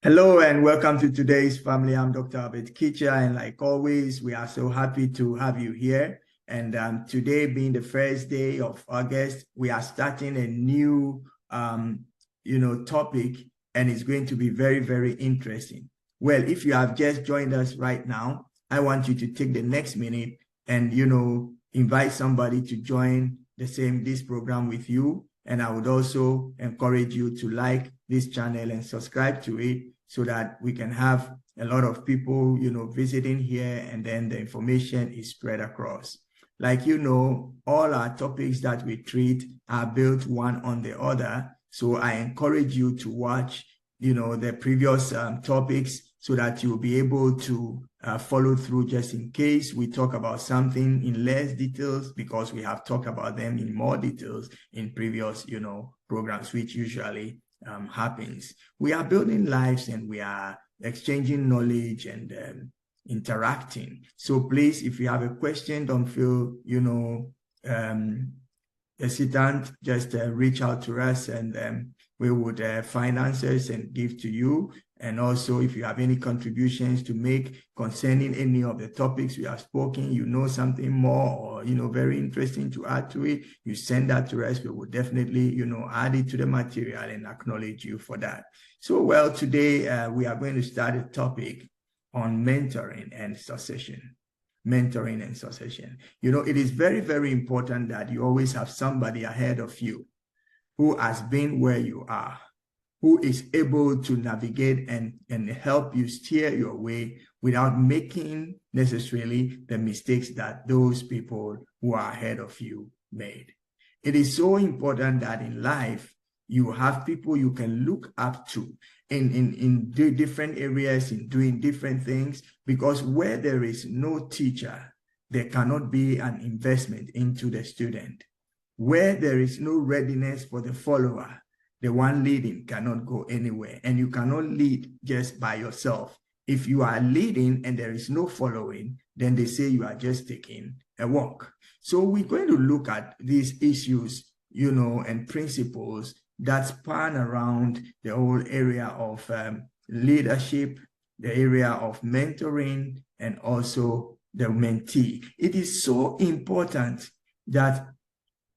Hello and welcome to today's family. I'm Dr. Kitcher, and like always, we are so happy to have you here. And today being the first day of August, we are starting a new, topic, and it's going to be very, very interesting. Well, if you have just joined us right now, I want you to take the next minute and, invite somebody to join this program with you. And I would also encourage you to like this channel and subscribe to it so that we can have a lot of people, visiting here, and then the information is spread across. Like, all our topics that we treat are built one on the other. So I encourage you to watch, the previous topics so that you'll be able to follow through just in case we talk about something in less details, because we have talked about them in more details in previous, programs, which usually happens. We are building lives and we are exchanging knowledge and interacting. So please, if you have a question, don't feel, hesitant, just reach out to us, and we would find answers and give to you. And also, if you have any contributions to make concerning any of the topics we have spoken, something more or, very interesting to add to it, you send that to us. We will definitely, add it to the material and acknowledge you for that. So, well, today we are going to start a topic on mentoring and succession. Mentoring and succession. It is very, very important that you always have somebody ahead of you who has been where you are, who is able to navigate and help you steer your way without making necessarily the mistakes that those people who are ahead of you made. It is so important that in life, you have people you can look up to in different areas, in doing different things, because where there is no teacher, there cannot be an investment into the student. Where there is no readiness for the follower, the one leading cannot go anywhere, and you cannot lead just by yourself. If you are leading and there is no following, then they say you are just taking a walk. So we're going to look at these issues, and principles that span around the whole area of leadership, the area of mentoring, and also the mentee. It is so important that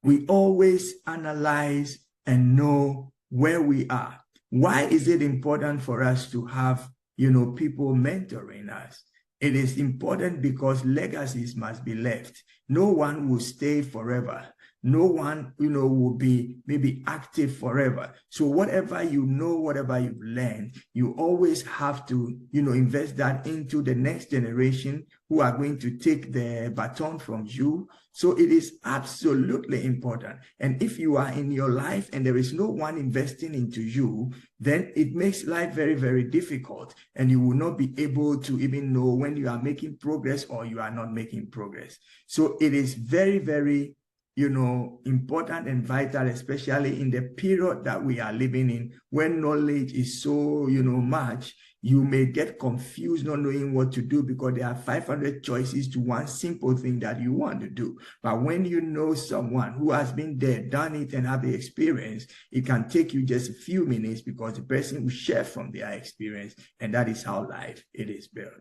we always analyze and know where we are. Why is it important for us to have, people mentoring us? It is important because legacies must be left. No one will stay forever. No one, will be maybe active forever. So whatever whatever you've learned, you always have to, invest that into the next generation who are going to take the baton from you. So it is absolutely important. And if you are in your life and there is no one investing into you, then it makes life very, very difficult. And you will not be able to even know when you are making progress or you are not making progress. So it is very, very important and vital, especially in the period that we are living in, when knowledge is so, much, you may get confused not knowing what to do because there are 500 choices to one simple thing that you want to do. But when you know someone who has been there, done it, and have the experience, it can take you just a few minutes because the person will share from their experience, and that is how life it is built.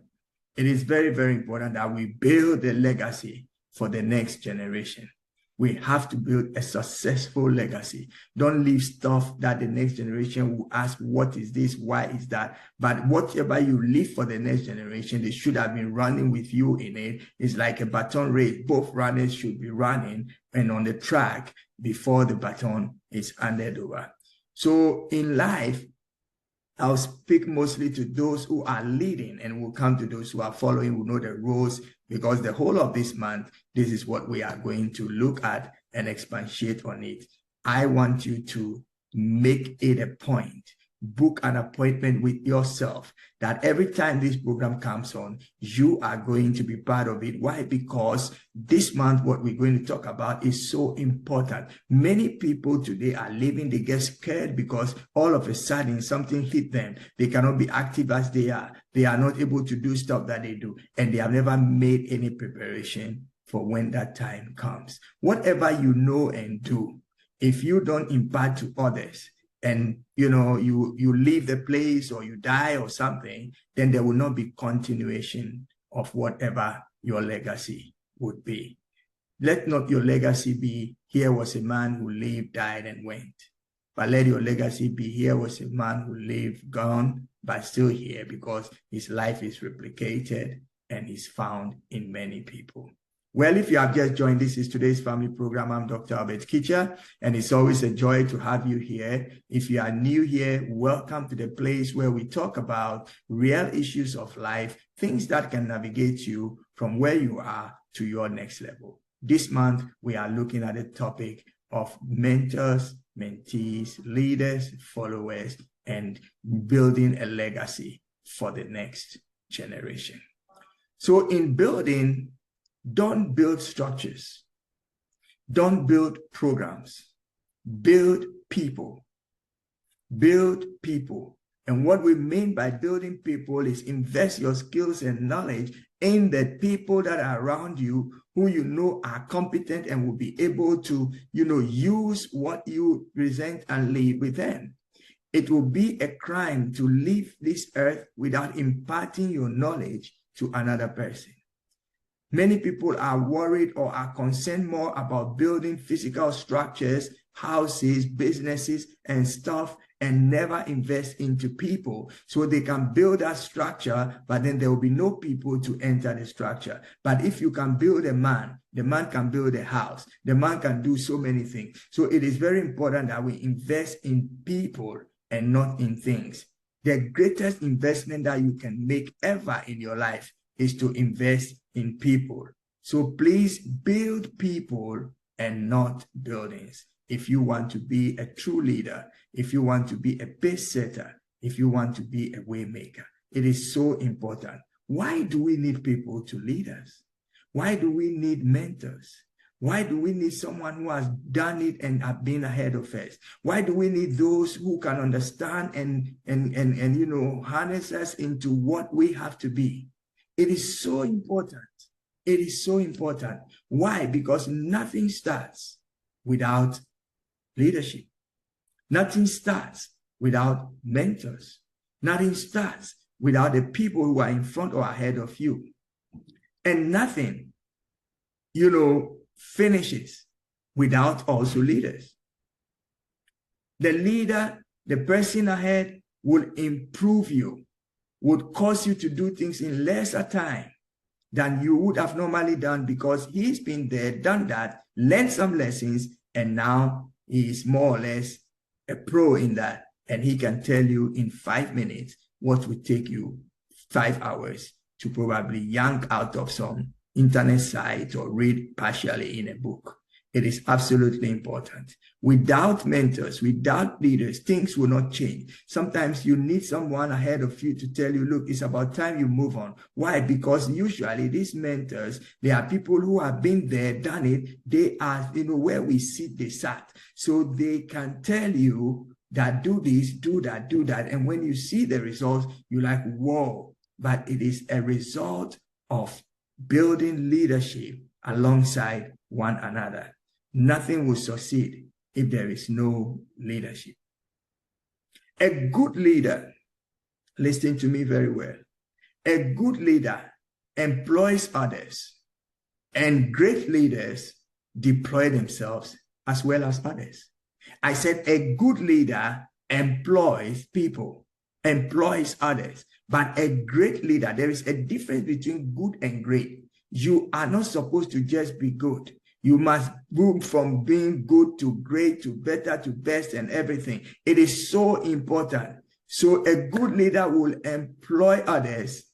It is very, very important that we build a legacy for the next generation. We have to build a successful legacy. Don't leave stuff that the next generation will ask, what is this? Why is that? But whatever you leave for the next generation, they should have been running with you in it. It's like a baton race. Both runners should be running and on the track before the baton is handed over. So in life, I'll speak mostly to those who are leading, and we'll come to those who are following, who know the rules, because the whole of this month, this is what we are going to look at and expatiate on it. I want you to make it a point. Book an appointment with yourself that every time this program comes on, you are going to be part of it. Why? Because this month, what we're going to talk about is so important. Many people today are living, they get scared because all of a sudden something hit them. They cannot be active as they are. They are not able to do stuff that they do, and they have never made any preparation for when that time comes. Whatever you know and do, if you don't impart to others, and you leave the place or you die or something, then there will not be continuation of whatever your legacy would be. Let not your legacy be, here was a man who lived, died, and went. But let your legacy be, here was a man who lived, gone, but still here, because his life is replicated and is found in many people. Well, if you have just joined, this is today's family program. I'm Dr. Albert Kitcher, and it's always a joy to have you here. If you are new here, welcome to the place where we talk about real issues of life, things that can navigate you from where you are to your next level. This month, we are looking at the topic of mentors, mentees, leaders, followers, and building a legacy for the next generation. So in building, don't build structures. Don't build programs. Build people. Build people. And what we mean by building people is invest your skills and knowledge in the people that are around you who you know are competent and will be able to, use what you present and live with them. It will be a crime to leave this earth without imparting your knowledge to another person. Many people are worried or are concerned more about building physical structures, houses, businesses, and stuff, and never invest into people. So they can build that structure, but then there will be no people to enter the structure. But if you can build a man, the man can build a house. The man can do so many things. So it is very important that we invest in people and not in things. The greatest investment that you can make ever in your life is to invest in people. So please build people and not buildings. If you want to be a true leader, if you want to be a pace setter, if you want to be a way maker, it is so important. Why do we need people to lead us? Why do we need mentors? Why do we need someone who has done it and have been ahead of us? Why do we need those who can understand and harness us into what we have to be? It is so important. It is so important. Why? Because nothing starts without leadership. Nothing starts without mentors. Nothing starts without the people who are in front or ahead of you. And nothing, finishes without also leaders. The leader, the person ahead, will improve you, would cause you to do things in lesser time than you would have normally done, because he's been there, done that, learned some lessons, and now he is more or less a pro in that. And he can tell you in 5 minutes what would take you 5 hours to probably yank out of some internet site or read partially in a book. It is absolutely important. Without mentors, without leaders, things will not change. Sometimes you need someone ahead of you to tell you, look, it's about time you move on. Why? Because usually these mentors, they are people who have been there, done it. They are, where we sit, they sat. So they can tell you that do this, do that, do that. And when you see the results, you're like, whoa. But it is a result of building leadership alongside one another. Nothing will succeed if there is no leadership. A good leader, listen to me very well, a good leader employs others, and great leaders deploy themselves as well as others. I said a good leader employs people, employs others, but a great leader, there is a difference between good and great. You are not supposed to just be good. You must move from being good to great to better to best and everything. It is so important. So a good leader will employ others,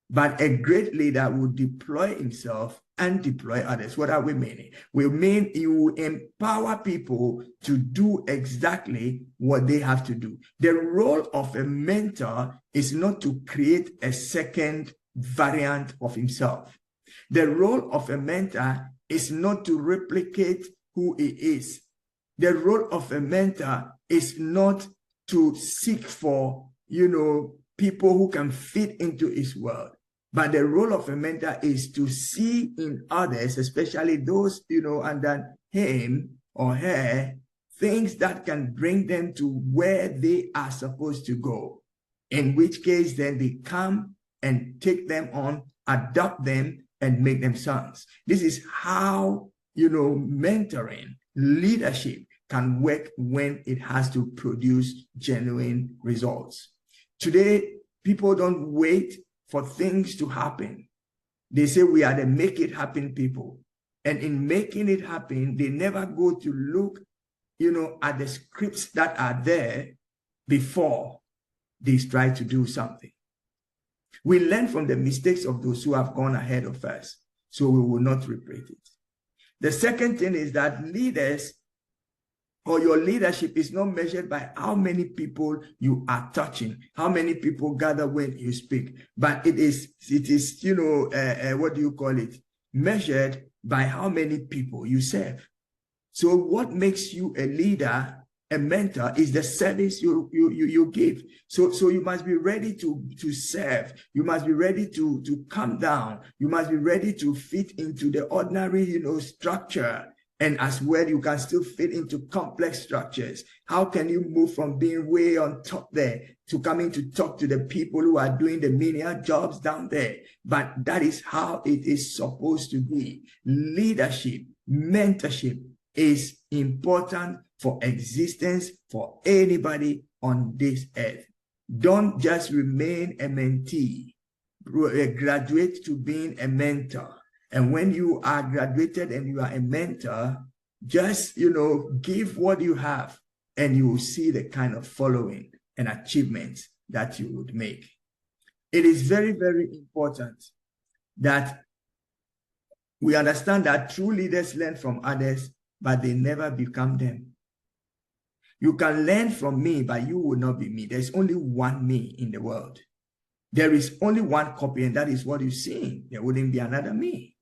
but a great leader will deploy himself and deploy others. What are we meaning? We mean you empower people to do exactly what they have to do. The role of a mentor is not to create a second variant of himself. The role of a mentor is not to replicate who he is. The role of a mentor is not to seek for, people who can fit into his world. But the role of a mentor is to see in others, especially those, under him or her, things that can bring them to where they are supposed to go, in which case then they come and take them on, adopt them, and make them sons. This is how, mentoring, leadership can work when it has to produce genuine results. Today, people don't wait for things to happen. They say we are the make it happen people. And in making it happen, they never go to look, at the scripts that are there before they try to do something. We learn from the mistakes of those who have gone ahead of us, so we will not repeat it. The second thing is that leaders, or your leadership, is not measured by how many people you are touching, how many people gather when you speak, but it is what do you call it? Measured by how many people you serve. So what makes you a leader, a mentor, is the service you give. So you must be ready to serve. You must be ready to come down. You must be ready to fit into the ordinary, structure. And as well, you can still fit into complex structures. How can you move from being way on top there to coming to talk to the people who are doing the menial jobs down there? But that is how it is supposed to be. Leadership, mentorship is important for existence for anybody on this earth. Don't just remain a mentee. Graduate to being a mentor. And when you are graduated and you are a mentor, just, give what you have, and you will see the kind of following and achievements that you would make. It is very, very important that we understand that true leaders learn from others, but they never become them. You can learn from me, but you will not be me. There's only one me in the world. There is only one copy, and that is what you're seeing. There wouldn't be another me.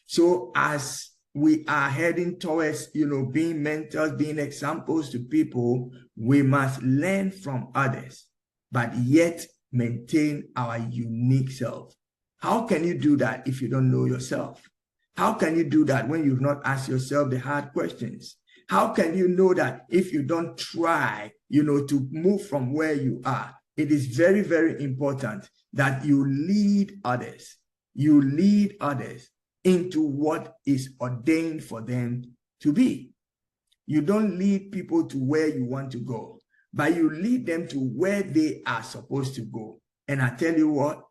So as we are heading towards, being mentors, being examples to people, we must learn from others, but yet maintain our unique self. How can you do that if you don't know yourself? How can you do that when you've not asked yourself the hard questions? How can you know that if you don't try, to move from where you are? It is very, very important that you lead others. You lead others into what is ordained for them to be. You don't lead people to where you want to go, but you lead them to where they are supposed to go. And I tell you what,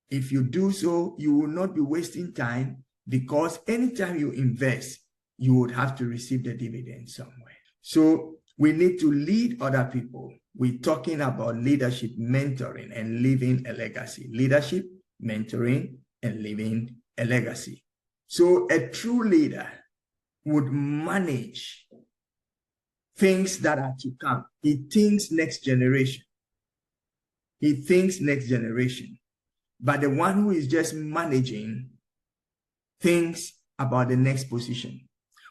if you do so, you will not be wasting time, because anytime you invest, you would have to receive the dividend somewhere. So we need to lead other people. We're talking about leadership, mentoring, and leaving a legacy. Leadership, mentoring, and leaving a legacy. So a true leader would manage things that are to come. He thinks next generation. He thinks next generation. But the one who is just managing thinks about the next position.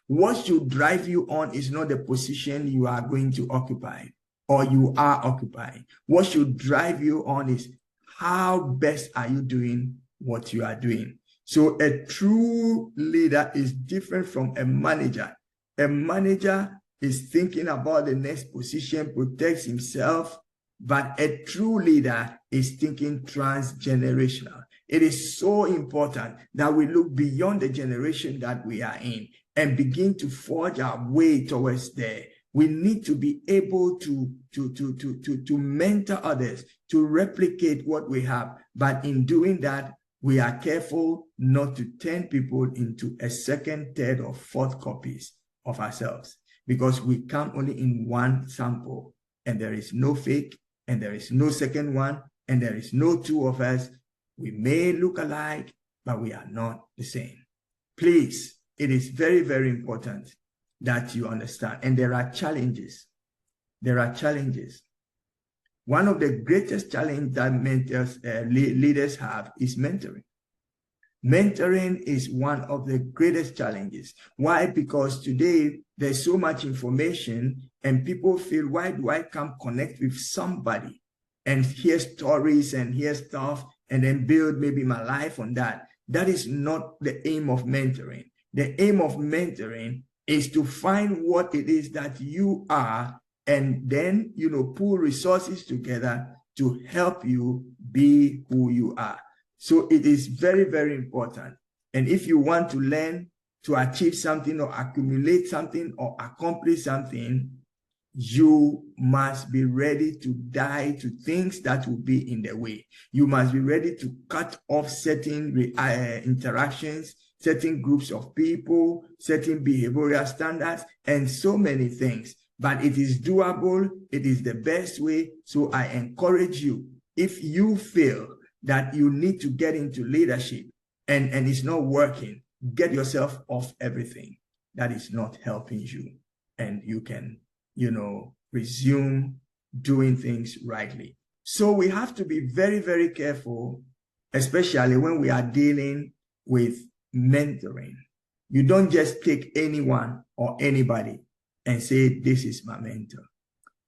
What should drive you on is not the position you are going to occupy or you are occupying. What should drive you on is how best are you doing what you are doing. So a true leader is different from a manager. A manager is thinking about the next position, protects himself, but a true leader is thinking transgenerational. It is so important that we look beyond the generation that we are in and begin to forge our way towards there. We need to be able to mentor others, to replicate what we have. But in doing that, we are careful not to turn people into a second, third, or fourth copies of ourselves, because we come only in one sample, and there is no fake, and there is no second one, and there is no two of us. We may look alike, but we are not the same. Please, it is very, very important that you understand. And there are challenges. There are challenges. One of the greatest challenges that mentors, leaders have is mentoring. Mentoring is one of the greatest challenges. Why? Because today there's so much information and people feel, why do I come connect with somebody and hear stories and hear stuff and then build maybe my life on that? That is not the aim of mentoring. The aim of mentoring is to find what it is that you are, and then, pull resources together to help you be who you are. So it is very, very important. And if you want to learn to achieve something or accumulate something or accomplish something, you must be ready to die to things that will be in the way. You must be ready to cut off certain interactions, certain groups of people, certain behavioral standards, and so many things. But it is doable. It is the best way. So I encourage you, if you feel that you need to get into leadership and it's not working, get yourself off everything that is not helping you, and you can resume doing things rightly. So we have to be very, very careful, especially when we are dealing with mentoring. You don't just take anyone or anybody and say, this is my mentor.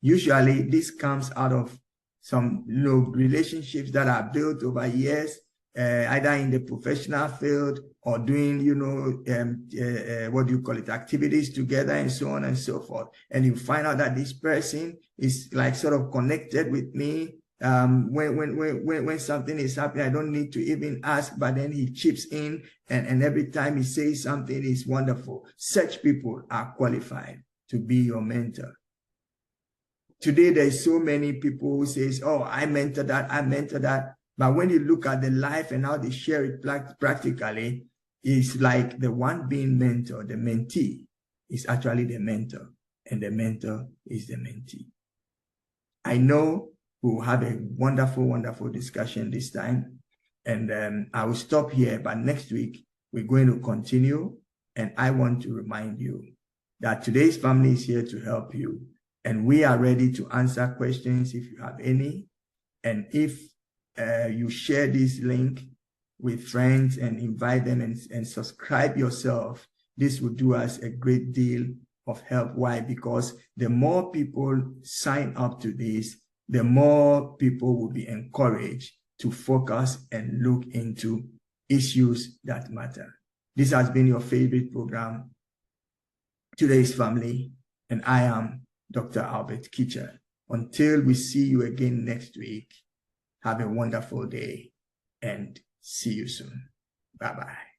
Usually this comes out of some relationships that are built over years, either in the professional field or doing, activities together and so on and so forth. And you find out that this person is like sort of connected with me. When something is happening, I don't need to even ask, but then he chips in, and every time he says something is wonderful. Such people are qualified to be your mentor. Today, there's so many people who says, oh, I mentor that, I mentor that. But when you look at the life and how they share it practically, it's like the one being mentored, the mentee, is actually the mentor, and the mentor is the mentee. I know we'll have a wonderful, wonderful discussion this time, and I will stop here, but next week we're going to continue, and I want to remind you that today's family is here to help you, and we are ready to answer questions if you have any. And if you share this link with friends and invite them and subscribe yourself, this will do us a great deal of help. Why? Because the more people sign up to this, the more people will be encouraged to focus and look into issues that matter. This has been your favorite program, Today's Family, and I am Dr. Albert Kitcher. Until we see you again next week, have a wonderful day and see you soon. Bye-bye.